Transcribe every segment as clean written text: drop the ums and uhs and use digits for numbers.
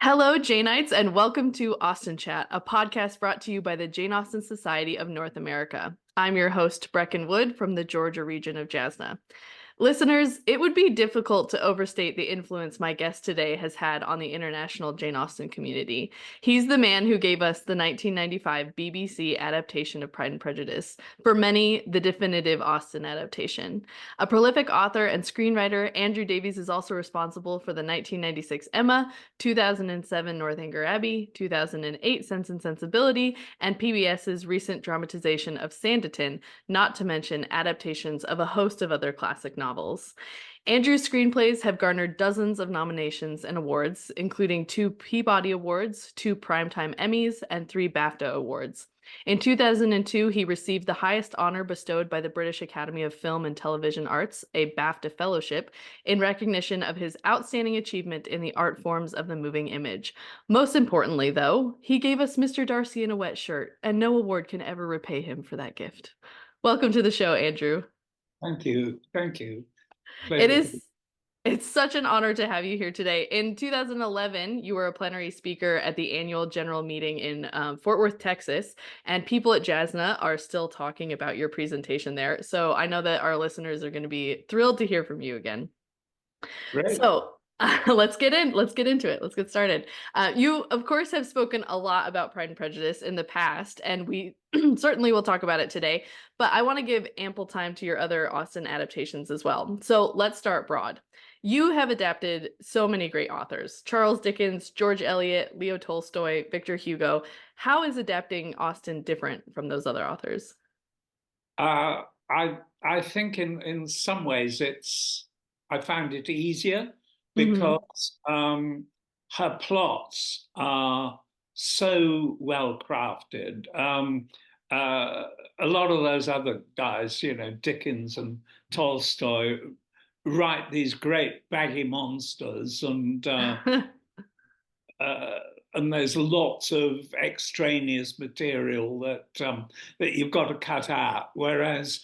Hello, Janeites, and welcome to Austen Chat, a podcast brought to you by the Jane Austen Society of North America. I'm your host, Brecken Wood, from the Georgia region of Jasna. Listeners, it would be difficult to overstate the influence my guest today has had on the international Jane Austen community. He's the man who gave us the 1995 BBC adaptation of Pride and Prejudice, for many, the definitive Austen adaptation. A prolific author and screenwriter, Andrew Davies is also responsible for the 1996 Emma, 2007 Northanger Abbey, 2008 Sense and Sensibility, and PBS's recent dramatization of Sanditon, not to mention adaptations of a host of other classic novels. Andrew's screenplays have garnered dozens of nominations and awards, including 2 Peabody Awards, 2 Primetime Emmys, and 3 BAFTA Awards. In 2002, he received the highest honor bestowed by the British Academy of Film and Television Arts, a BAFTA Fellowship, in recognition of his outstanding achievement in the art forms of the moving image. Most importantly, though, he gave us Mr. Darcy in a wet shirt, and no award can ever repay him for that gift. Welcome to the show, Andrew. Thank you. Thank you. It Pleasure to be. is it's such an honor to have you here today. In 2011, you were a plenary speaker at the annual general meeting in Fort Worth, Texas, and people at Jasna are still talking about your presentation there. So I know that our listeners are going to be thrilled to hear from you again. Great. So let's get into it. Let's get started. You, of course, have spoken a lot about Pride and Prejudice in the past, and we certainly will talk about it today. But I want to give ample time to your other Austen adaptations as well. So let's start broad. You have adapted so many great authors: Charles Dickens, George Eliot, Leo Tolstoy, Victor Hugo. How is adapting Austen different from those other authors? Uh, I think in some ways I found it easier Hmm. because her plots are so well crafted. A lot of those other guys, Dickens and Tolstoy, write these great baggy monsters uh, and there's lots of extraneous material that you've got to cut out. Whereas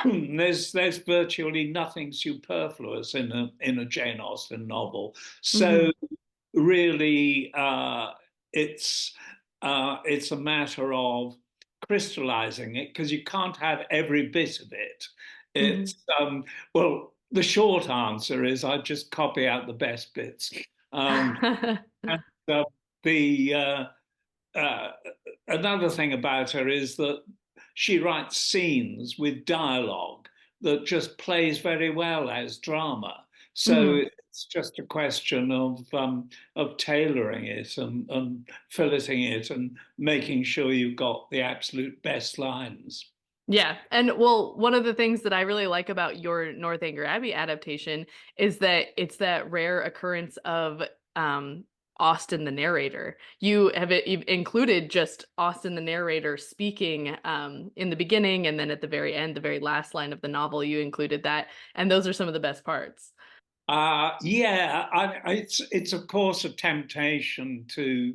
there's virtually nothing superfluous in a Jane Austen novel. Hmm. So really, it's a matter of crystallizing it because you can't have every bit of it. Hmm. It's well, the short answer is I just copy out the best bits. And uh, the uh, another thing about her is that she writes scenes with dialogue that just plays very well as drama. So Hmm. it's just a question of tailoring it and filleting it and making sure you've got the absolute best lines. Yeah. And well, one of the things that I really like about your Northanger Abbey adaptation is that it's that rare occurrence of um Austen the narrator. You've included just Austen the narrator speaking in the beginning, and then at the very end, the very last line of the novel, you included that. And those are some of the best parts. Yeah, it's of course a temptation to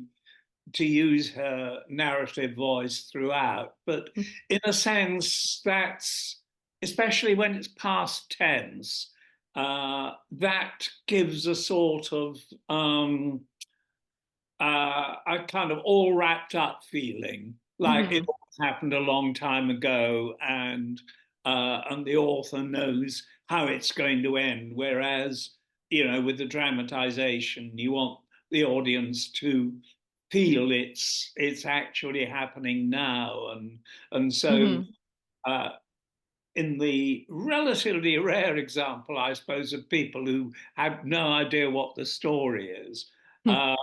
use her narrative voice throughout. But in a sense, that's especially when it's past tense, that gives a sort of a kind of all wrapped up feeling, like it Hmm. all happened a long time ago, and the author knows how it's going to end. Whereas, with the dramatization, you want the audience to feel it's actually happening now, and so Hmm. uh, in the relatively rare example, I suppose, of people who have no idea what the story is, uh,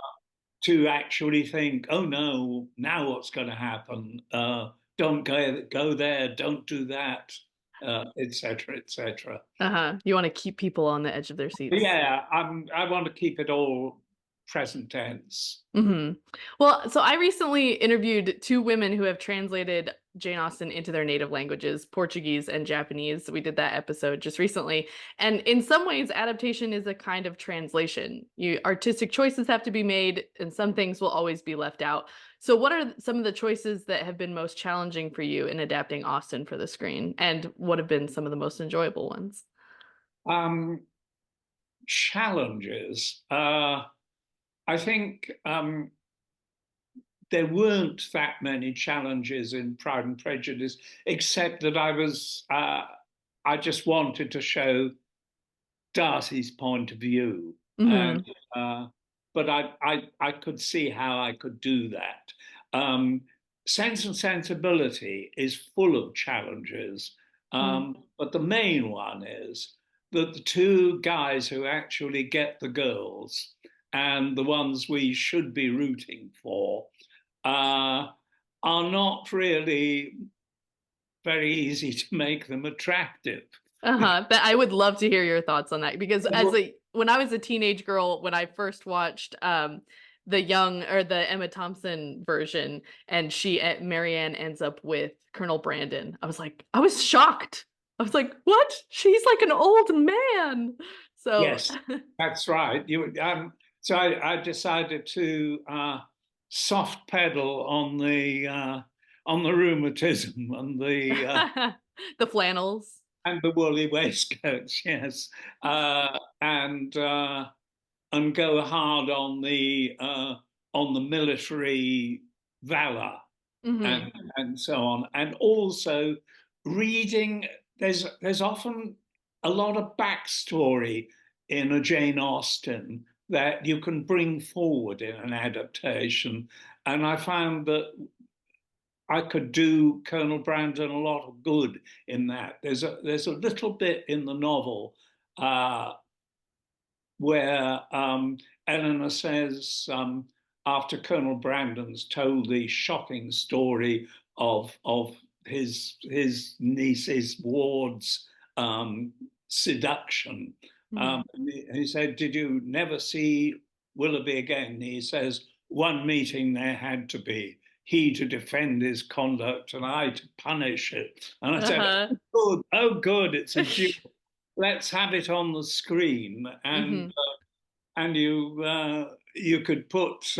to actually think, oh no, now what's going to happen? Don't go there, don't do that, etc., etc. Uh-huh. You want to keep people on the edge of their seats. Yeah, I want to keep it all present tense. Hmm. Well, so I recently interviewed 2 women who have translated Jane Austen into their native languages, Portuguese and Japanese. We did that episode just recently. And in some ways, adaptation is a kind of translation. Artistic choices have to be made, and some things will always be left out. So what are some of the choices that have been most challenging for you in adapting Austen for the screen? And what have been some of the most enjoyable ones? Um, Challenges. I think there weren't that many challenges in Pride and Prejudice, except that I just wanted to show Darcy's point of view, and Hmm. uh, but I could see how I could do that. Um, Sense and Sensibility is full of challenges, but the main one is that the two guys who actually get the girls and the ones we should be rooting for uh, are not really very easy to make them attractive. Uh-huh. But I would love to hear your thoughts on that because when I was a teenage girl, when I first watched the Emma Thompson version and Marianne ends up with Colonel Brandon, I was shocked. I was like, what? She's like an old man. So Yes, that's right. So I decided to soft pedal on the rheumatism the flannels. and the woolly waistcoats, yes, and go hard on the military valor Hmm. and so on, and also reading. There's often a lot of backstory in a Jane Austen that you can bring forward in an adaptation, and I found that I could do Colonel Brandon a lot of good in that. There's a little bit in the novel where Eleanor says, after Colonel Brandon's told the shocking story of his niece's ward's seduction, Hmm. he said, "Did you never see Willoughby again?" He says, "One meeting there had to be. He to defend his conduct and I to punish it." And I said, Uh-huh. oh, good, it's a duel. Let's have it on the screen, Hmm. and you could put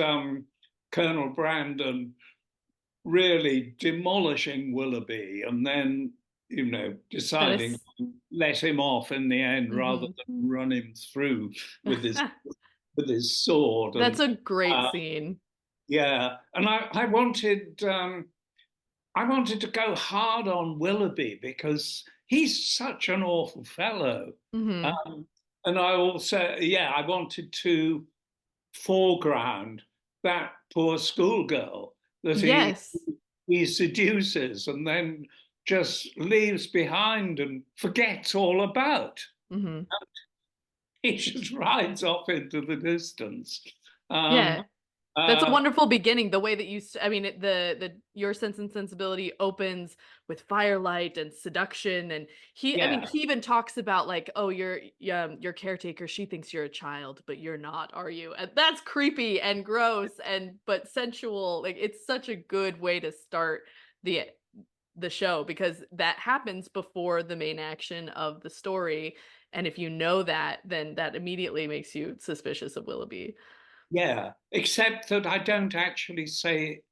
Colonel Brandon really demolishing Willoughby, and then That deciding is. to let him off in the end rather Hmm. than run him through with his sword. That's And a great uh, scene. yeah, and I wanted to go hard on Willoughby because he's such an awful fellow. Hmm. Um, and I also, yeah, I wanted to foreground that poor schoolgirl that Yes. he seduces and then just leaves behind and forgets all about. Hmm. He just rides off into the distance. Um, Yeah. That's a uh, wonderful beginning. The way that I mean, the Your Sense and Sensibility opens with firelight and seduction, and I mean, yeah, he even talks about like, oh, your caretaker. She thinks you're a child, but you're not, are you? And that's creepy and gross and but sensual. Like, it's such a good way to start the the show because that happens before the main action of the story, and if you know that, then that immediately makes you suspicious of Willoughby. yeah. Except that I don't actually say,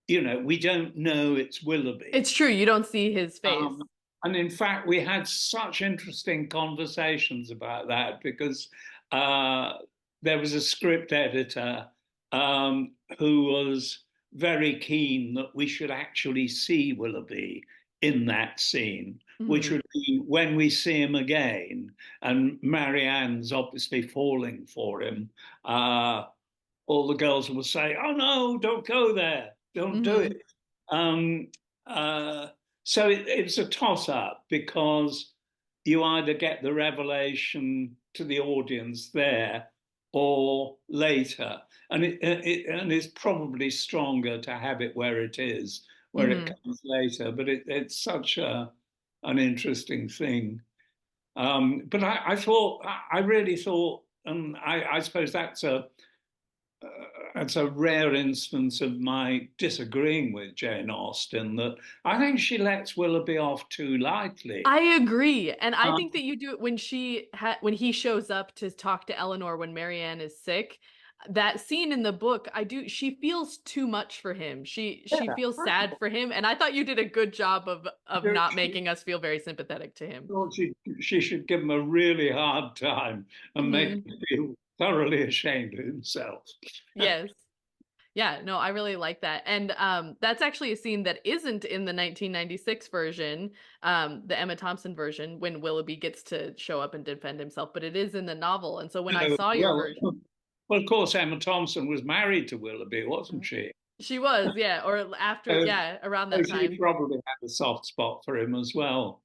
we don't know it's Willoughby. It's true, you don't see his face. Um, and in fact, we had such interesting conversations about that because uh, there was a script editor who was very keen that we should actually see Willoughby in that scene, which Mhm. would be when we see him again, and Marianne's obviously falling for him. All the girls will say, "Oh no, don't go there, don't do Mhm. it." Um, uh, so it's a toss up because you either get the revelation to the audience there or later, and and it's probably stronger to have it where it Mhm. comes later. But it's such an interesting thing. But I really thought, and I suppose uh, that's a rare instance of my disagreeing with Jane Austen, that I think she lets Willoughby off too lightly. I agree, and I Um, think that you do it when when he shows up to talk to Eleanor when Marianne is sick. That scene in the book, she feels too much for him. She yeah, feels I sad for him, and I thought you did a good job of thought not making us feel very sympathetic to him. she should give him a really hard time and make Mhm. him feel thoroughly ashamed of himself. Yes. Yeah, no, I really like that. And that's actually a scene that isn't in the 1996 version, the Emma Thompson version, when Willoughby gets to show up and defend himself, but it is in the novel. And so when I Oh, saw your well, version, well, of course, Emma Thompson was married to Willoughby, wasn't she? she was, yeah, or after, So, yeah, around so that she time. probably had a soft spot for him as well.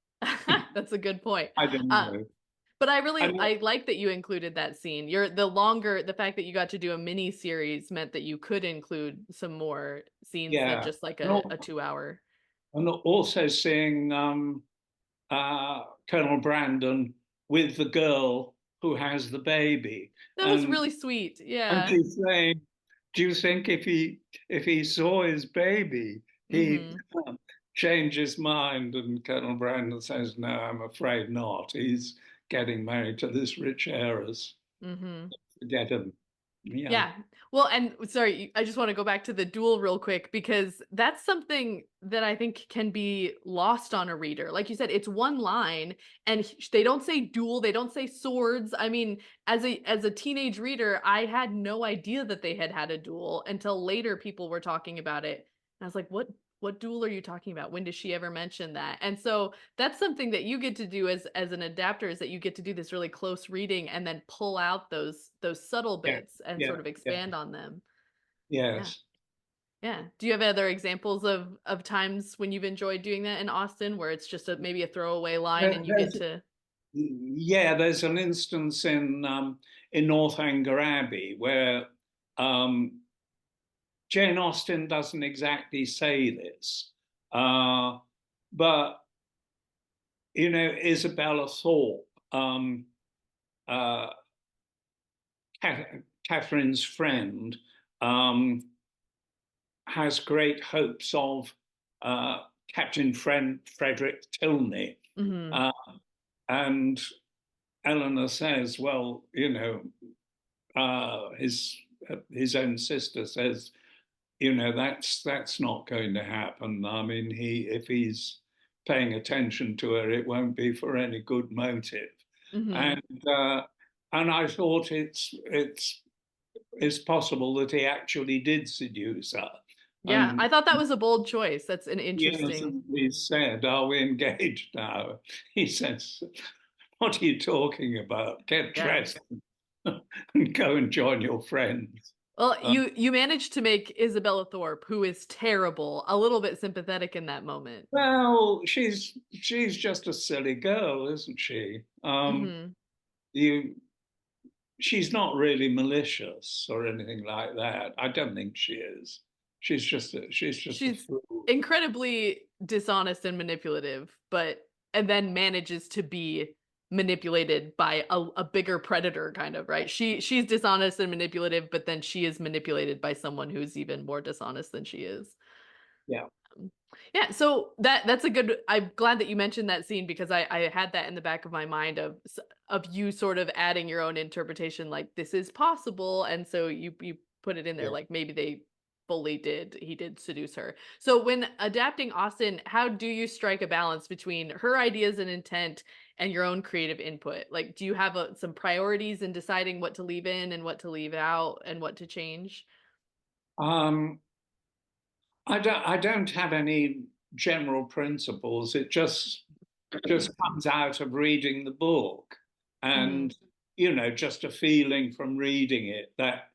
That's a good point. I don't Uh, know. but I know, I like that you included that scene. The fact that you got to do a mini series meant that you could include some more scenes than yeah. just like And a 2 hour. also seeing Colonel Brandon with the girl who has the baby, That was and really sweet. and Yeah. she's saying, "Do you think if he saw his baby, he'd Hmm. change his mind?" And Colonel Brandon says, "No, I'm afraid not. He's getting married to this rich heiress. Hmm. Forget him." Yeah, Yeah. Well, and sorry, I just want to go back to the duel real quick because that's something that I think can be lost on a reader. Like you said, it's one line and they don't say duel, they don't say swords. I mean, as a teenage reader, I had no idea that they had a duel until later people were talking about it. And I was like, what duel are you talking about? When does she ever mention that? And so that's something that you get to do as an adapter is that you get to do this really close reading and then pull out those subtle yeah, bits and yeah, sort of yeah. expand on them. Yeah. Yes. Yeah. Do you have other examples of times when you've enjoyed doing that in Austen where it's just maybe a throwaway line and you get There's to Yeah, there's an instance in Northanger Abbey where um, Jane Austen doesn't exactly say this, uh, but Isabella Thorpe, uh, Catherine's friend, um, has great hopes of Captain Frederick Tilney, Mhm. uh, and Eleanor says, "Well, his own sister says, that's not going to happen. I mean, he if he's paying attention to her, it won't be for any good motive." Mhm. And uh, and I thought it's possible that he actually did seduce her. Yeah, And I thought that was a bold choice. That's an yes, interesting. and he said, "Are we engaged now?" He says, "What are you talking about? Get Yeah. dressed and go and join your friends." Well, Um, you managed to make Isabella Thorpe, who is terrible, a little bit sympathetic in that moment. well, she's just a silly girl, isn't she? Mhm. You She's not really malicious or anything like that. I don't think she is. She's just a She's fool. incredibly dishonest and manipulative, but and then manages to be manipulated by a bigger predator kind of, right? She's dishonest and manipulative, but then she is manipulated by someone who's even more dishonest than she is. Yeah. Yeah, so that's a good I'm glad that you mentioned that scene because I had that in the back of my mind of you sort of adding your own interpretation like this is possible and so you put it in there Yeah. like maybe they fully did he did seduce her. So when adapting Austen, how do you strike a balance between her ideas and intent and your own creative input? Like do you have some priorities in deciding what to leave in and what to leave out and what to change? Um, I don't have any general principles. It just comes out of reading the book, Mhm. and just a feeling from reading it, that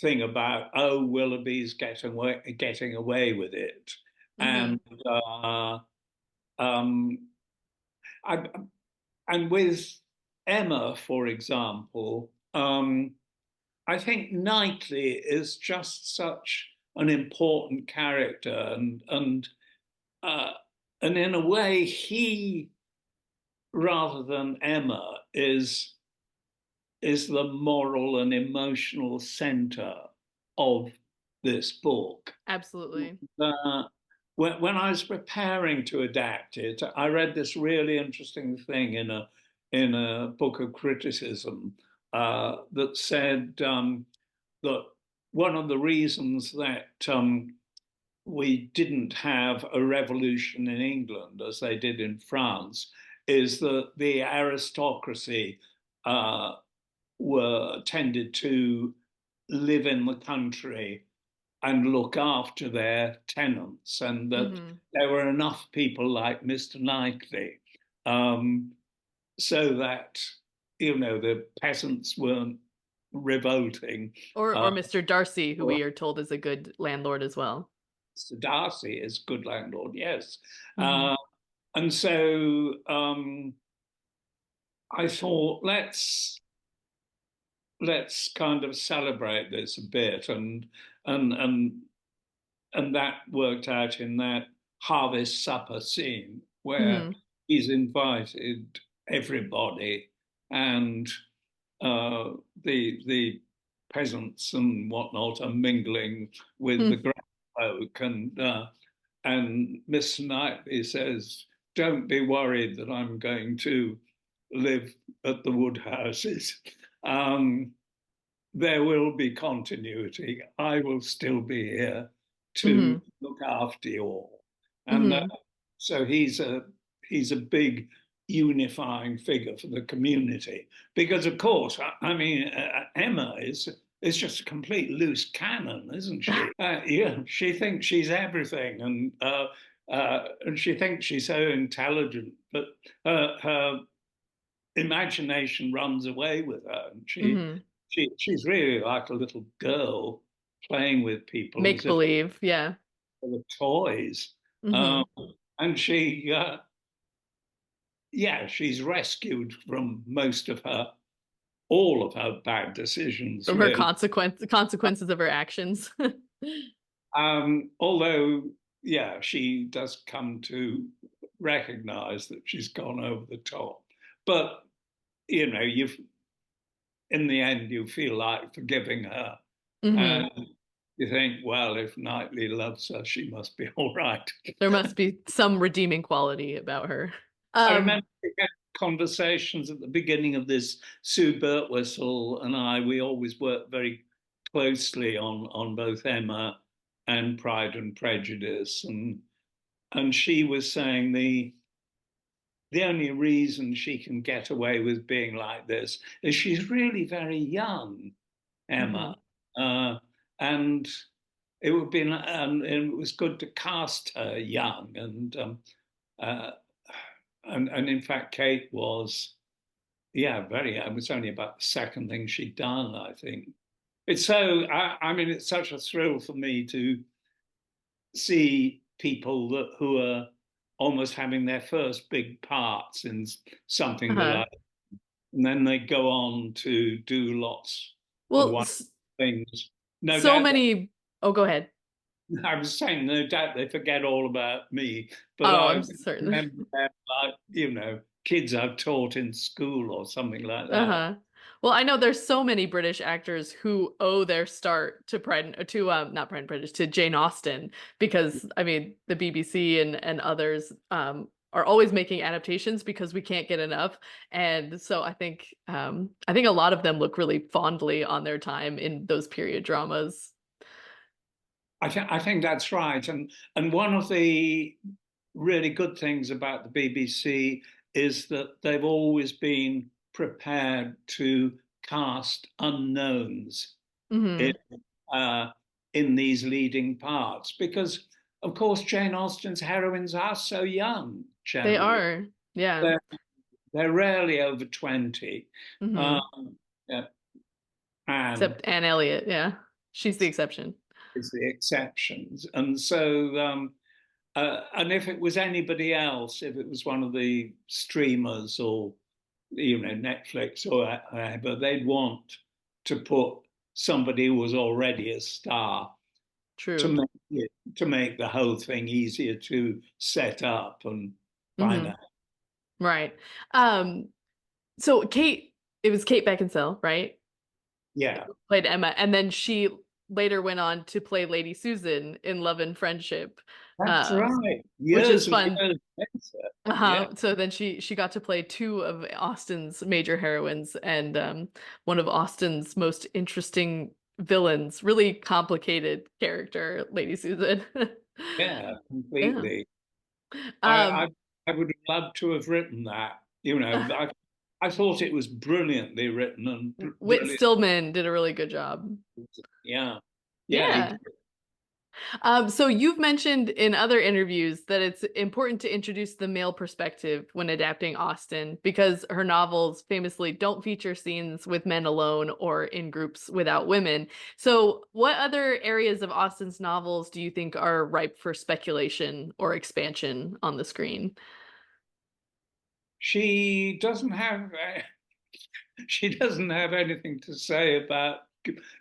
thing about, oh, Willoughby's getting away with it. Mhm. And um, I, and with Emma, for example, I think Knightley is just such an important character, uh, and in a way, he, rather than Emma, is the moral and emotional center of this book. Absolutely. Uh, when I was preparing to adapt it, I read this really interesting thing in a book of criticism that said that one of the reasons that we didn't have a revolution in England as they did in France is that the aristocracy uh, were tended to live in the country and look after their tenants, and that Hmm. there were enough people like Mr. Knightley, um, so that the peasants weren't revolting. Or Uh, Mr. Darcy, who we are told is a good landlord as well. Mr. Darcy is good landlord, yes, Hmm. uh, and so I thought let's kind of celebrate this a bit, and and and that worked out in that harvest supper scene where Hmm. he's invited everybody, and uh, the peasants and whatnot are mingling with the great folk, and Miss Knightley says, "Don't be worried that I'm going to live at the Woodhouses. Um, there will be continuity. I will still be here to Hmm. look after you all." And Hmm. so he's a big unifying figure for the community because, of course, I mean, Emma is just a complete loose cannon, isn't she? Yeah, she thinks she's everything, and she thinks she's so intelligent, but her imagination runs away with her, and Hmm. she's really like a little girl playing with people Make as if believe, yeah. they were toys. Um, Hmm. and yeah, she's rescued from all of her bad decisions, From her really. consequences of her actions. Although, yeah, she does come to recognize that she's gone over the top. But, you've in the end, you feel like forgiving her. Hmm. And you think, well, if Knightley loves her, she must be all right. There must be some redeeming quality about her. I Um, remember we had conversations at the beginning of this. Sue Birtwistle and we always worked very closely on both Emma and Pride and Prejudice. And she was saying the only reason she can get away with being like this is she's really very young, mhm. Emma. And it would be, and it was good to cast her young, uh, and in fact, Kate was, yeah, very. It was only about the second thing she'd done, I think. It's so. I mean, it's such a thrill for me to see people who are almost having their first big parts in something that Uh-huh. and then they go on to do lots of Well, wonderful things. No so doubt many. Oh, go ahead. I was saying, no doubt they forget all about me, but Oh, I I'm certain. remember them like, kids I've taught in school or something like that. Uh-huh. Well, I know there's so many British actors who owe their start to not Pride and Prejudice, to Jane Austen, because I mean the BBC and others are always making adaptations because we can't get enough. And so I think a lot of them look really fondly on their time in those period dramas. I think that's right. And one of the really good things about the BBC is that they've always been prepared to cast unknowns in, Hmm. uh, in these leading parts because, of course, Jane Austen's heroines are so young They generally. are. Yeah. They're, they're rarely over 20. Hmm. Um, yeah, Anne Except Anne Elliot, yeah. She's the exception. is the exceptions. And so, and if it was anybody else, if it was one of the streamers or, Netflix or whatever, they'd want to put somebody who was already a star to True. make to make the whole thing easier to set up and find Hmm. out. Right. Um, so it was Kate Beckinsale, right? Yeah, Played Emma, and then she later went on to play Lady Susan in Love and Friendship, that's uh, right. which is Years and fun. years later. Yeah. So then she got to play two of Austen's major heroines and one of Austen's most interesting villains. Really complicated character, Lady Susan. Yeah, Yeah. completely. I, I Um, I would love to have written that. I thought it was brilliantly written and Whit brilliant. Stillman did a really good job. Yeah, yeah, Yeah. So you've mentioned in other interviews that it's important to introduce the male perspective when adapting Austen because her novels famously don't feature scenes with men alone or in groups without women. So what other areas of Austen's novels do you think are ripe for speculation or expansion on the screen? she doesn't have she doesn't have anything to say about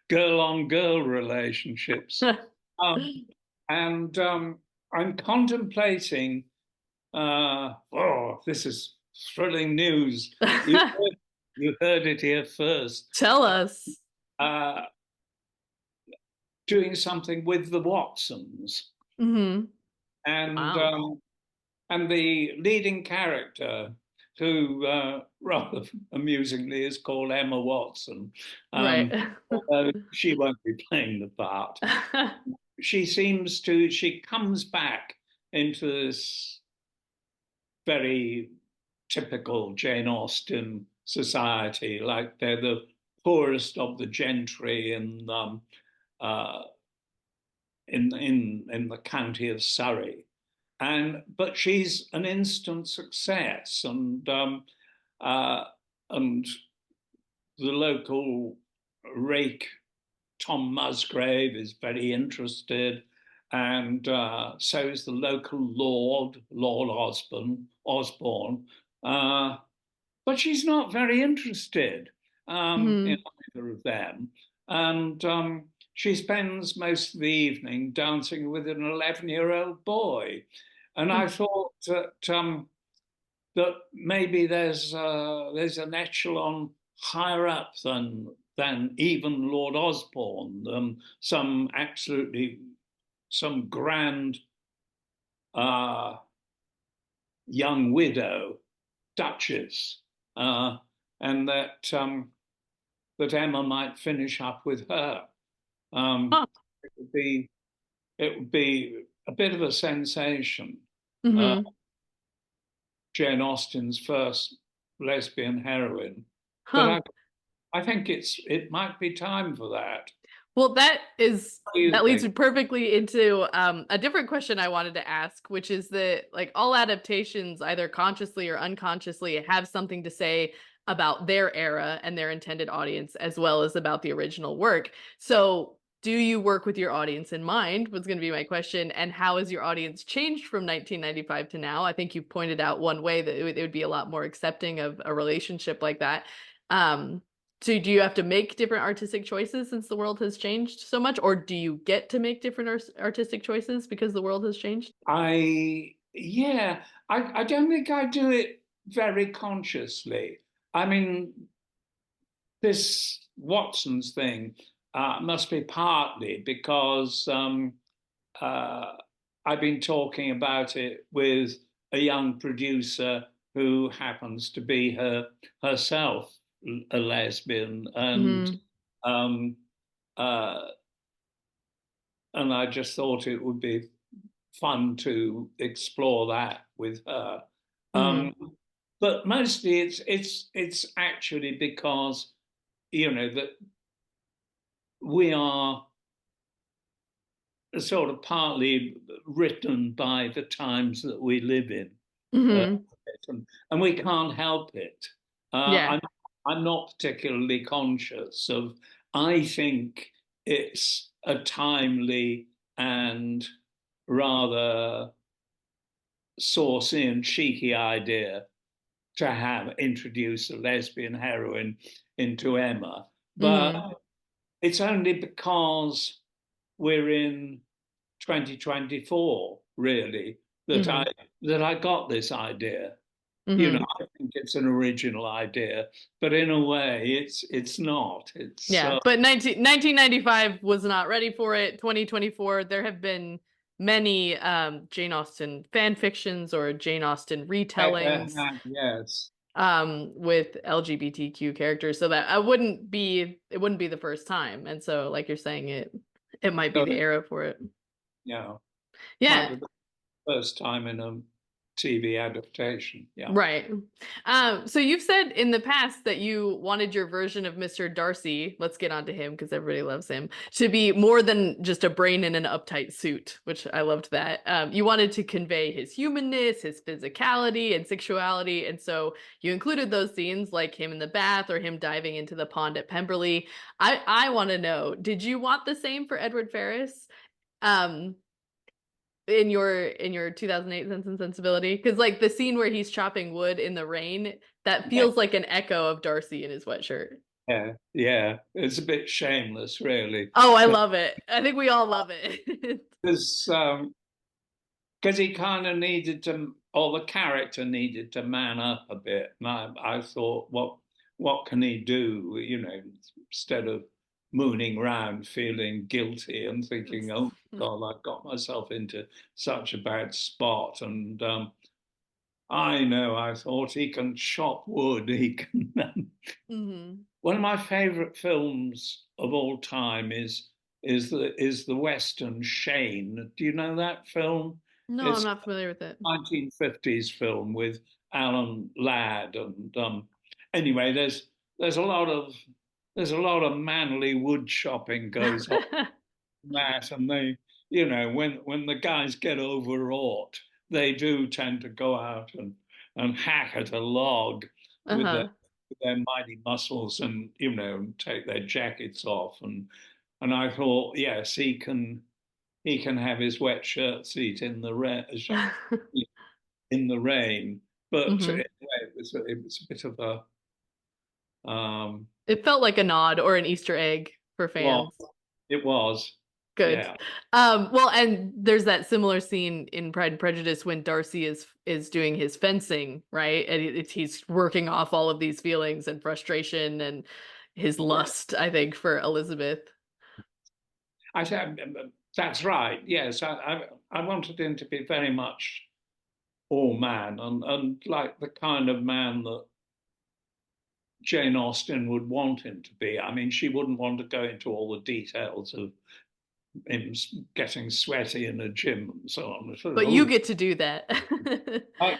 girl on girl relationships. Um, and I'm contemplating. Oh, this is thrilling news. You you heard it here first. Tell us. Uh, Doing something with the Watsons, Hmm. and Wow. the leading character, who rather amusingly is called Emma Watson, Right. although she won't be playing the part. She comes back into this very typical Jane Austen society, like they're the poorest of the gentry uh, in the county of Surrey, and but she's an instant success, uh, and the local rake Tom Musgrave is very interested, and so is the local Lord Osborne. Uh, but she's not very interested in Hmm. either of them. And she spends most of the evening dancing with an 11-year-old boy. And I thought that maybe there's an echelon higher up than even Lord Osborne, some grand uh, young widow, duchess, uh, and that Emma might finish up with her. Um, Huh. it would be it would be a bit of a sensation. Uh, Hmm. Jane Austen's first lesbian heroine, but Huh. I think it might be time for that. Well, What do you that leads think? me perfectly into a different question I wanted to ask, which is that like all adaptations, either consciously or unconsciously, have something to say about their era and their intended audience, as well as about the original work. So, do you work with your audience in mind? Was going to be my question. And how has your audience changed from 1995 to now? I think you pointed out one way that it would be a lot more accepting of a relationship like that. Um, so do you have to make different artistic choices since the world has changed so much, or do you get to make different artistic choices because the world has changed? Yeah, I don't think I do it very consciously. I mean, this Watson's thing must be partly because uh, I've been talking about it with a young producer who happens to be herself a lesbian, Hmm. um, uh, and I just thought it would be fun to explore that with her. Hmm. Um, but mostly it's actually because that we are sort of partly written by the times that we live in, uh, Hmm. and we can't help it. Yeah. I'm not particularly conscious of. I think it's a timely and rather saucy and cheeky idea to have introduced a lesbian heroine into Emma, but Hmm. it's only because we're in 2024, really, that I Hmm. that I got this idea. Hmm. I think it's an original idea, but in a way, it's not. It's Yeah. But 1995 was not ready for it. 2024, there have been many Jane Austen fan fictions or Jane Austen retellings yes. with LGBTQ characters so that it wouldn't be the first time. And so like you're saying it might be So, the era for it. you know, might Yeah. be the first time in a TV adaptation. Yeah. Right. So you've said in the past that you wanted your version of Mr. Darcy, let's get on to him because everybody loves him, to be more than just a brain in an uptight suit, which I loved that. You wanted to convey his humanness, his physicality, and sexuality. And so you included those scenes like him in the bath or him diving into the pond at Pemberley. I want to know, did you want the same for Edward Ferrars? Um, in your 2008 Sense and Sensibility, because like the scene where he's chopping wood in the rain, that Yeah. feels like an echo of Darcy in his sweatshirt. Yeah. Yeah. It's a bit shameless, really. Oh, I love it. I think we all love it. Because he kind of needed to, or the character needed to man up a bit. And I thought, what can he do? Instead of mooning around feeling guilty and thinking, oh God, I've got myself into such a bad spot. And I thought he can chop wood. He can. Hmm. One of my favorite films of all time is the Western Shane. Do you know that film? No, I'm It's not familiar with it. 1950s film with Alan Ladd, and anyway, there's a lot of manly wood chopping goes on in that, and when the guys get overwrought, they do tend to go out and hack at a log with their Uh-huh. with their mighty muscles, and take their jackets off, and I thought, yes, he can have his wet shirt seat in the rain. But Hmm. anyway, it was a bit of a It felt like a nod or an Easter egg for well, fans. it was, Good. yeah, Well, and there's that similar scene in Pride and Prejudice when Darcy is doing his fencing, right? And he's working off all of these feelings and frustration and his yeah. lust, I think, for Elizabeth. I said that's right. Yes, I wanted him to be very much all man, and like the kind of man that Jane Austen would want him to be. I mean, she wouldn't want to go into all the details of him getting sweaty in a gym and so on. So, But you oh, get to do that. I,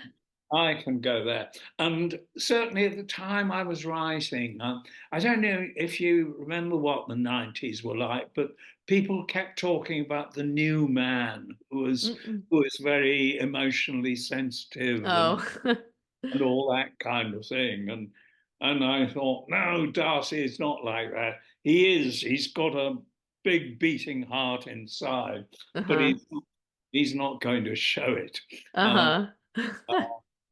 I can go there. And certainly at the time I was writing, I don't know if you remember what the 90s were like, but people kept talking about the new man Mm-mm. who was very emotionally sensitive Oh. and all that kind of thing. And I thought, no, Darcy is not like that. He is. He's got a big beating heart inside, but Uh-huh. he's not going to show it. Um, Uh-huh.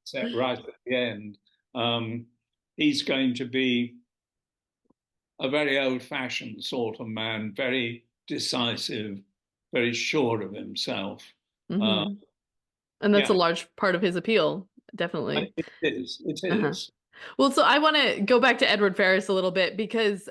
Except right at the end, um, he's going to be a very old-fashioned sort of man, very decisive, very sure of himself. Uh, Hmm. And that's a yeah, large part of his appeal, definitely. it is. It Uh-huh. is. Well, so I want to go back to Edward Ferrars a little bit because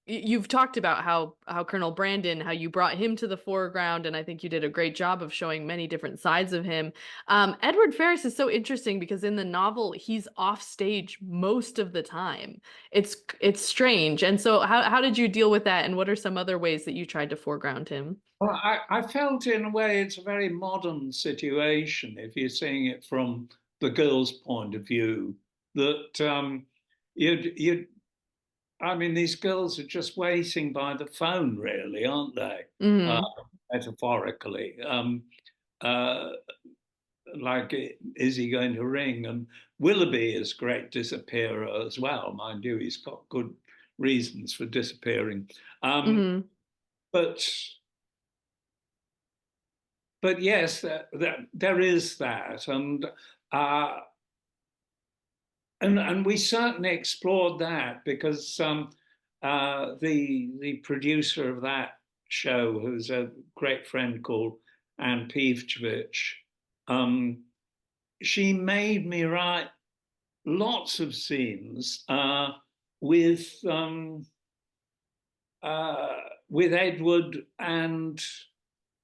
you've talked about how Colonel Brandon, how you brought him to the foreground, and I think you did a great job of showing many different sides of him. Edward Ferrars is so interesting because in the novel he's off stage most of the time. It's strange. And so how did you deal with that, and what are some other ways that you tried to foreground him? Well, I felt in a way it's a very modern situation if you're seeing it from the girl's point of view. That you'd I mean, these girls are just waiting by the phone, really, aren't they? Uh, Hmm. Metaphorically, uh, like, is he going to ring? And Willoughby is a great disappearer as well, mind you. He's got good reasons for disappearing. Um, Hmm. but but yes, there is that, uh, and we certainly explored that because the producer of that show, who's a great friend called Anne Pivchevich, um, she made me write lots of scenes with uh, with Edward and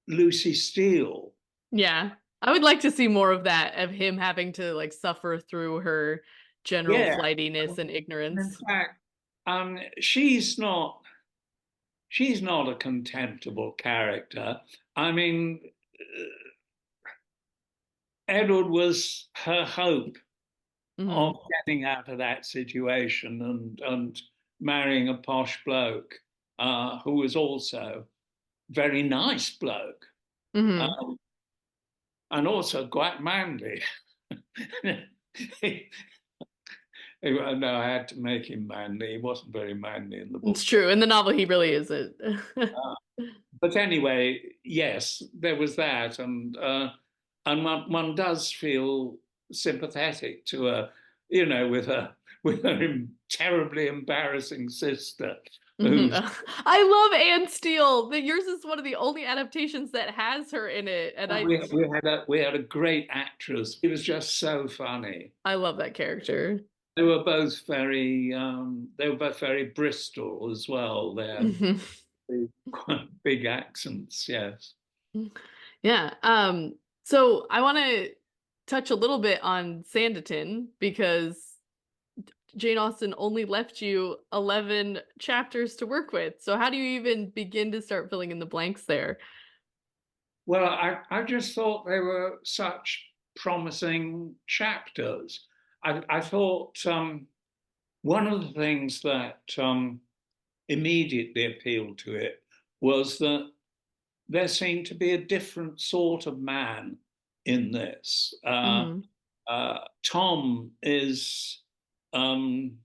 Lucy Steele. Yeah. I would like to see more of that, of him having to like suffer through her general Yeah, flightiness and in ignorance. fact, um, she's not she's not a contemptible character. I mean, Edward was her hope of Hmm. getting out of that situation and marrying a posh bloke who was also very nice bloke Hmm. uh, and also quite manly. No, I had to make him manly. He wasn't very manly in the It's book. true. In the novel, he really isn't. Uh, but anyway, yes, there was that, and one does feel sympathetic to her, with her terribly embarrassing sister Mhm. who's I love Anne Steele. Yours is one of the only adaptations that has her in it, and we had a great actress. It was just so funny. I love that character. They were both very Bristol as well. They had Mhm. quite big accents. Yes. Yeah. So I want to touch a little bit on Sanditon because Jane Austen only left you 11 chapters to work with. So how do you even begin to start filling in the blanks there? Well, I just thought they were such promising chapters. I thought one of the things that immediately appealed to it was that there seemed to be a different sort of man in this. Hmm. Tom is um,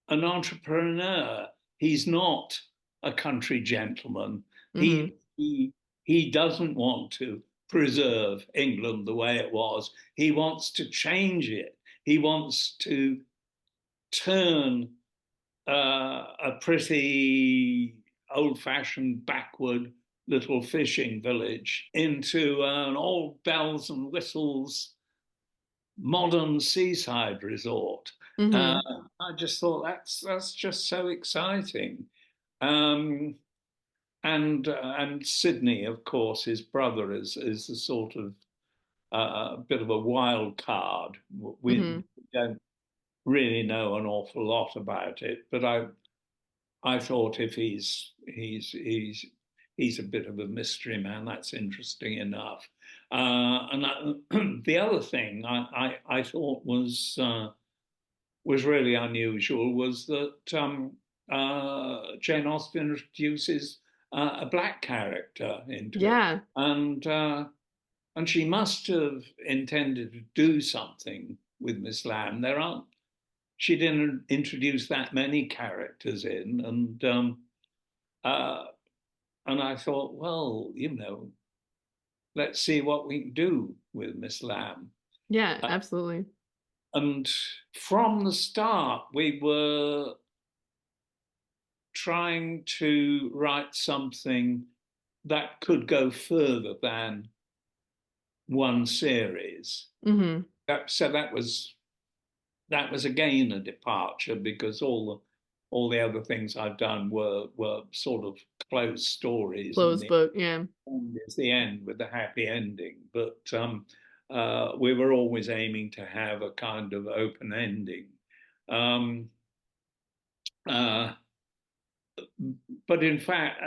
an entrepreneur. He's not a country gentleman. Hmm. He doesn't want to preserve England the way it was. He wants to change it. He wants to turn a pretty old-fashioned, backward little fishing village into an all bells and whistles modern seaside resort. Uh, Hmm. I just thought that's just so exciting. Um, and Sydney, of course, his brother is a sort of bit of a wild card. We Hmm. don't really know an awful lot about it, but I thought if he's a bit of a mystery man, that's interesting enough. The other thing I thought was really unusual was that Jane Austen introduces a black character into it, Yeah. and she must have intended to do something with Miss Lamb. She didn't introduce that many characters in, uh, and I thought, well, let's see what we can do with Miss Lamb. Yeah, Uh, absolutely. and from the start, we were trying to write something that could go further than one series. Hmm. So that was again a departure because all the other things I've done were sort of closed stories, and Closed the book. Yeah. end is the end with the happy ending. But we were always aiming to have a kind of open ending. Um, uh, but in fact,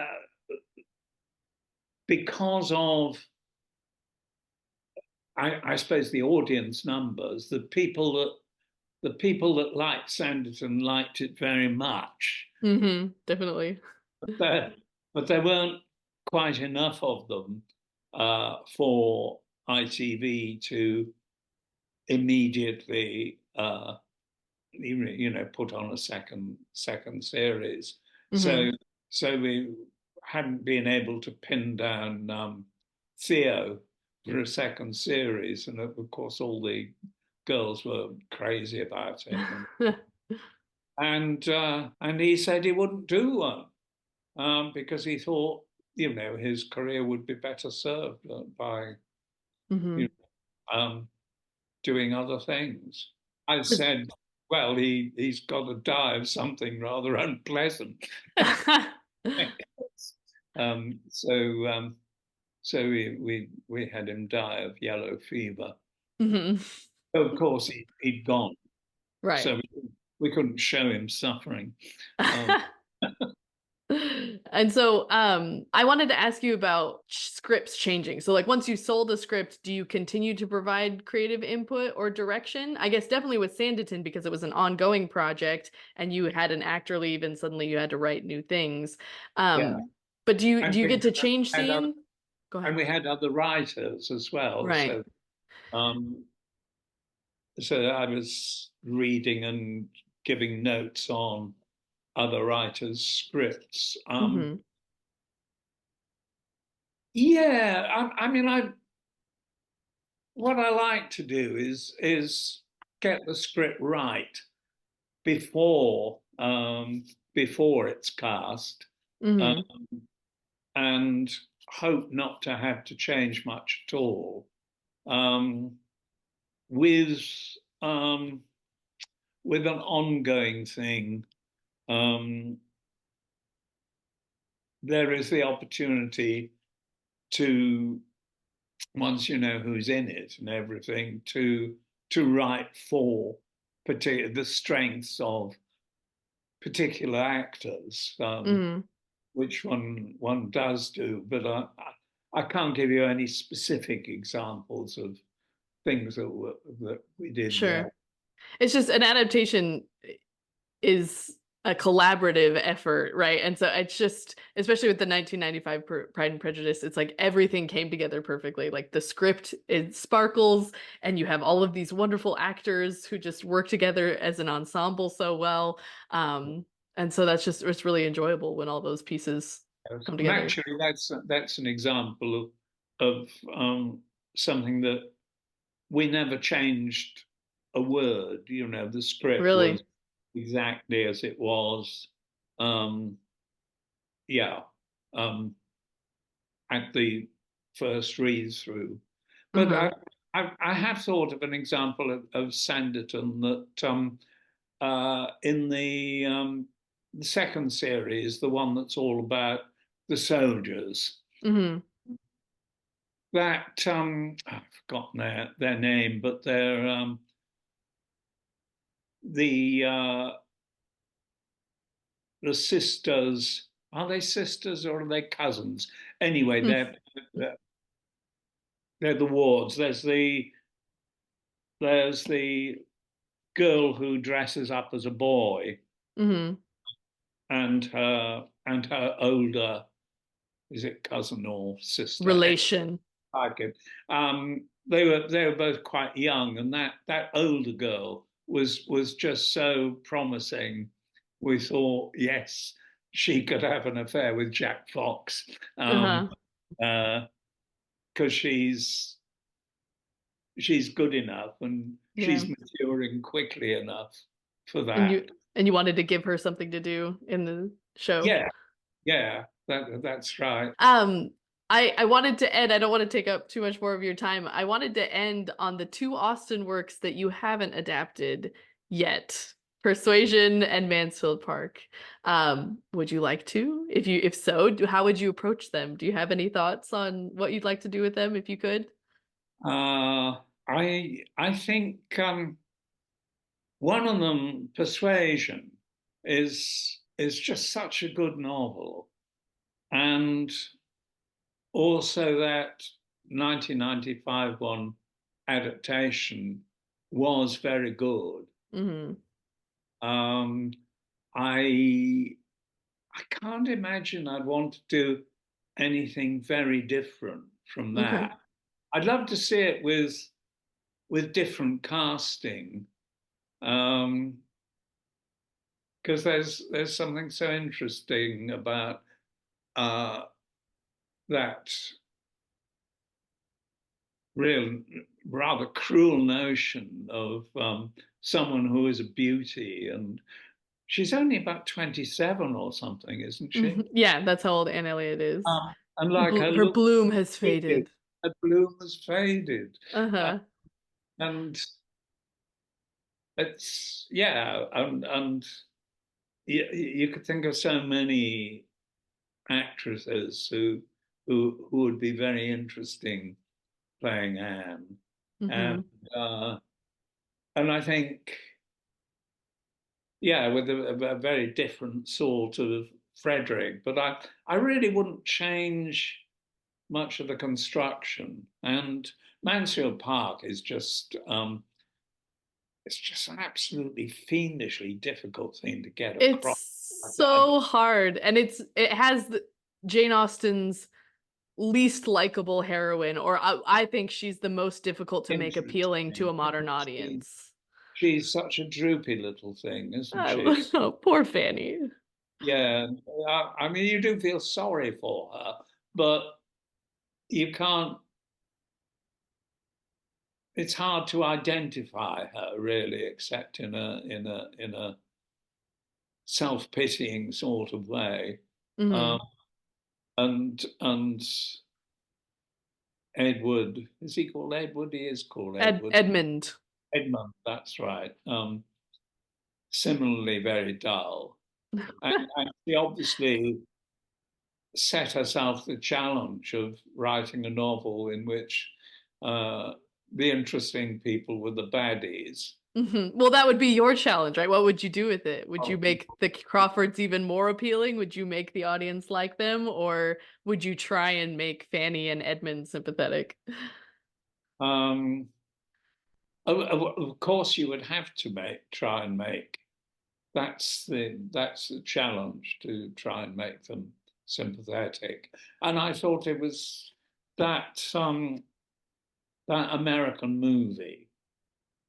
because of I suppose the audience numbers, the people that liked Sanditon liked it very much, Definitely. but there weren't quite enough of them for ITV to immediately put on a second series. Hmm. So we hadn't been able to pin down Theo for a second series, and of course all the girls were crazy about him, and he said he wouldn't do one because he thought his career would be better served by you Hmm. know, doing other things. I said, well, he's got to die of something rather unpleasant. um, so um, so we had him die of yellow fever. Hmm. Of course, he'd gone, Right. so we couldn't show him suffering. Um, And so I wanted to ask you about scripts changing. So like once you sold a script, do you continue to provide creative input or direction? I guess definitely with Sanditon because it was an ongoing project and you had an actor leave and suddenly you had to write new things. Yeah, But do you and do you we get to change had other, scene? Go and ahead. we had other writers as well. Right. Um, so I was reading and giving notes on other writers' scripts. Hmm. Yeah, I mean, what I like to do is get the script right before before it's cast, um, Hmm. and hope not to have to change much at all. Um, with um, with an ongoing thing, um, there is the opportunity to, once you know who's in it and everything, to write for particular the strengths of particular actors, Hmm. which one does do. But I can't give you any specific examples of things that we did Sure. there. It's just an adaptation is a collaborative effort, right? And so it's just, especially with the 1995 Pride and Prejudice, it's like everything came together perfectly. Like the script, it sparkles, and you have all of these wonderful actors who just work together as an ensemble so well. Um, and so that's just, it's really enjoyable when all those pieces come And together. actually, that's an example of something that we never changed a word. You know, the script was Really. exactly as it was. Um, yeah, um, at the first read through. But Uh-huh. I have thought of an example of Sanditon that in the second series, the one that's all about the soldiers, Hmm. that I've forgotten their name, but they're the uh, the sisters. Are they sisters or are they cousins? Anyway, they're the wards. There's the girl who dresses up as a boy, Hmm. and her older, is it cousin or sister? Relation. Like it. They were both quite young, and that older girl was just so promising. We thought, yes, she could have an affair with Jack Fox, Uh-huh. because she's good enough and Yeah. she's maturing quickly enough for And that. you wanted to give her something to do in the show. Yeah, yeah, that's right. Um, I wanted to end, I don't want to take up too much more of your time. I wanted to end on the two Austen works that you haven't adapted yet. Persuasion and Mansfield Park. Would you like to? If so, how would you approach them? Do you have any thoughts on what you'd like to do with them if you could? I think one of them, Persuasion, is just such a good novel, and also that 1995 one, Adaptation, was very good. Hmm. Um, I I can't imagine I'd want to do anything very different from Okay. that. I'd love to see it with different casting, um, because there's something so interesting about uh, that real rather cruel notion of someone who is a beauty, and she's only about 27 or something, isn't she? Mhm. Yeah, that's how old Anne Elliot is. And like her Her look bloom has faded, faded. her bloom has faded, uh, Uh-huh. and it's yeah, and you could think of so many actresses who would be very interesting playing Anne, and Hmm. uh, and I think yeah, with a very different sort of Frederick, but I really wouldn't change much of the construction. And Mansfield Park is just it's just an absolutely fiendishly difficult thing to get across. It's so hard, and it has Jane Austen's least likable heroine, or I think she's the most difficult to make appealing to Interesting. a modern audience. She's such a droopy little thing, isn't she? Oh, poor Fanny. Yeah, I mean, you do feel sorry for her, but you can't. It's hard to identify her really, except in a self-pitying sort of way. Hmm. Um, and Edward, is he called Edward? He is called Edward. Edmund. Edmund, that's right. Similarly very dull. And she obviously set herself the challenge of writing a novel in which uh, the interesting people were the baddies. Well, that would be your challenge, right? What would you do with it? Would you Oh, make the Crawfords even more appealing? Would you make the audience like them? Or would you try and make Fanny and Edmund sympathetic? Um, of course, you would have to try and make. That's the challenge, to try and make them sympathetic. And I thought it was that American movie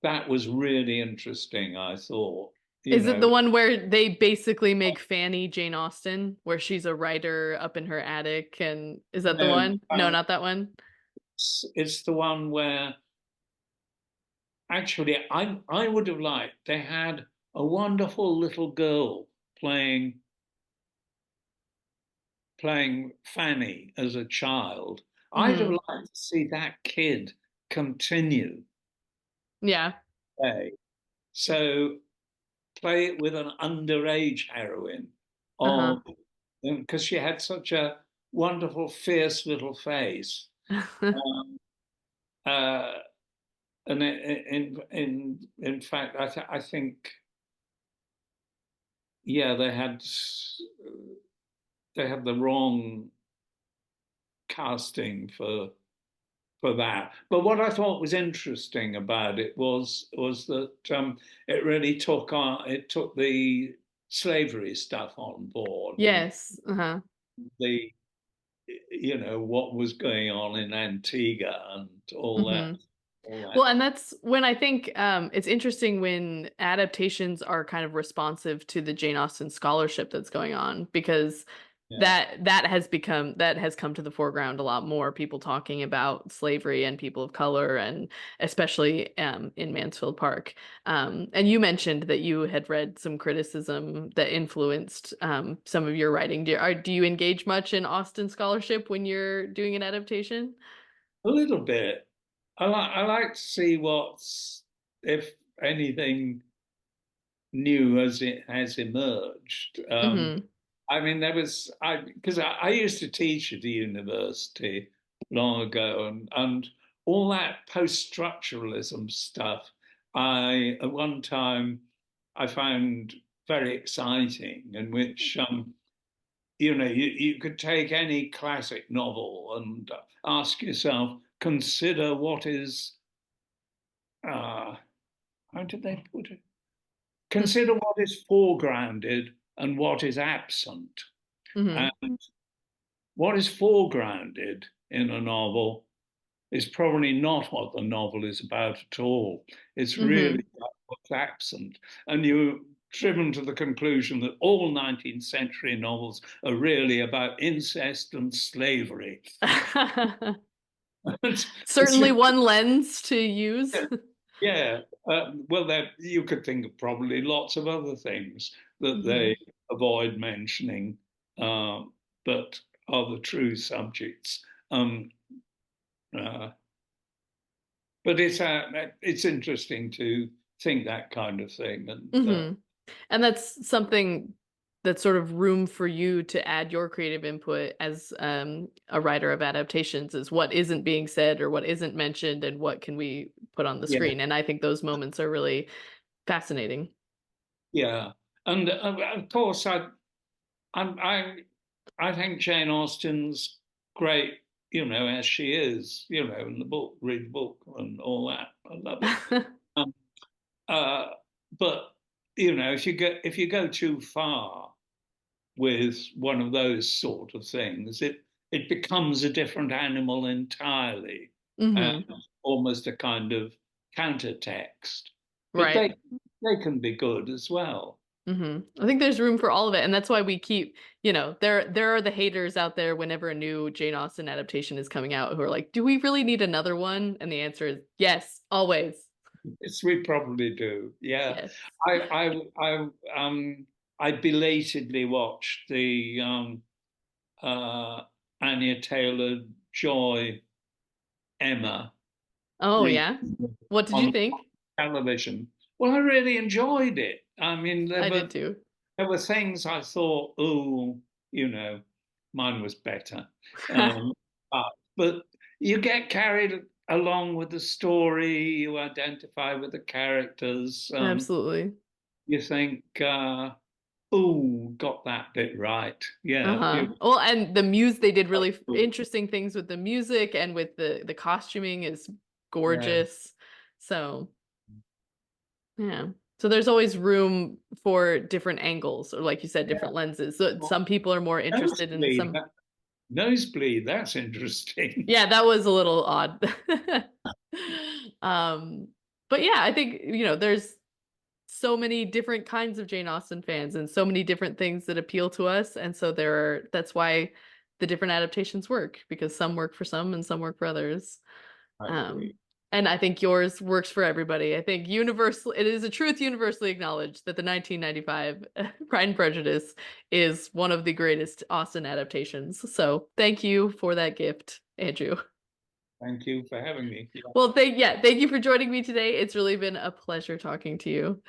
that was really interesting. I thought, you Is it the know, one where they basically make Fanny Jane Austen, where she's a writer up in her attic? And is that the no, one? No, not that one. it's the one where actually I would have liked. They had a wonderful little girl playing Fanny as a child. I'd have Hmm. liked to see that kid continue Yeah. play. So play it with an underage heroine Uh-huh. of because she had such a wonderful, fierce little face. Um, uh, and in fact, I think yeah, they had the wrong casting for that. But what I thought was interesting about it was that it really took the slavery stuff on board, and Yes. Uh-huh. the what was going on in Antigua and Hmm. all Well, that. and that's when I think it's interesting when adaptations are kind of responsive to the Jane Austen scholarship that's going on, because Yeah, that has come to the foreground a lot more. People talking about slavery and people of color, and especially in Mansfield Park. And you mentioned that you had read some criticism that influenced some of your writing. Do you engage much in Austen scholarship when you're doing an adaptation? a little bit. I like to see what's, if anything new as it has emerged. Hmm. I mean, because I used to teach at the university long ago, and all that post-structuralism stuff. At one time I found very exciting, in which you could take any classic novel and ask yourself, consider what is uh, how did they put it? Consider what is foregrounded and what is absent. Hmm. And what is foregrounded in a novel is probably not what the novel is about at all. It's really Hmm. about what's absent. And you're driven to the conclusion that all 19th century novels are really about incest and slavery. It's Certainly one lens to use. yeah. Well, you could think of probably lots of other things that Hmm. they avoid mentioning, uh, but are the true subjects. Um, uh, but it's interesting to think that kind of thing, and Hmm. And that's something that's sort of room for you to add your creative input as a writer of adaptations, is what isn't being said or what isn't mentioned and what can we put on the yeah, screen. And I think those moments are really fascinating. yeah, and of course, I'm, I I think Jane Austen's great, as she is, in the book, read the book and all that. I love it. Um, uh, but if you go too far with one of those sort of things, it becomes a different animal entirely, and Hmm. almost a kind of counter text. But Right. they can be good as well. I think there's room for all of it, and that's why we keep, there are the haters out there whenever a new Jane Austen adaptation is coming out who are like, "Do we really need another one?" And the answer is yes, always. Yes, we probably do. Yeah, Yes. I I I belatedly watched the uh, Anya Taylor Joy Emma Oh re yeah. What did you on think? television. Well, I really enjoyed it. I mean, there I were did too. there were things I thought, oh, mine was better. Um, but you get carried along with the story. You identify with the characters. Absolutely. You think, oh, got that bit right. Yeah, Uh-huh. you. Well, and the music, they did really interesting things with the music and with the costuming is Yeah, gorgeous. So, yeah. So there's always room for different angles, or like you said, yeah. different lenses. So some people are more interested in Nosebleed. some. Nosebleed. That's interesting. Yeah, that was a little odd. Um, but yeah, I think, there's so many different kinds of Jane Austen fans and so many different things that appeal to us. And so that's why the different adaptations work because some work for some and some work for others. I Um, agree. and I think yours works for everybody. I think it is a truth universally acknowledged that the 1995 Pride and Prejudice is one of the greatest Austen adaptations. So thank you for that gift, Andrew. Thank you for having me. Yeah. Well, thank you for joining me today. It's really been a pleasure talking to you.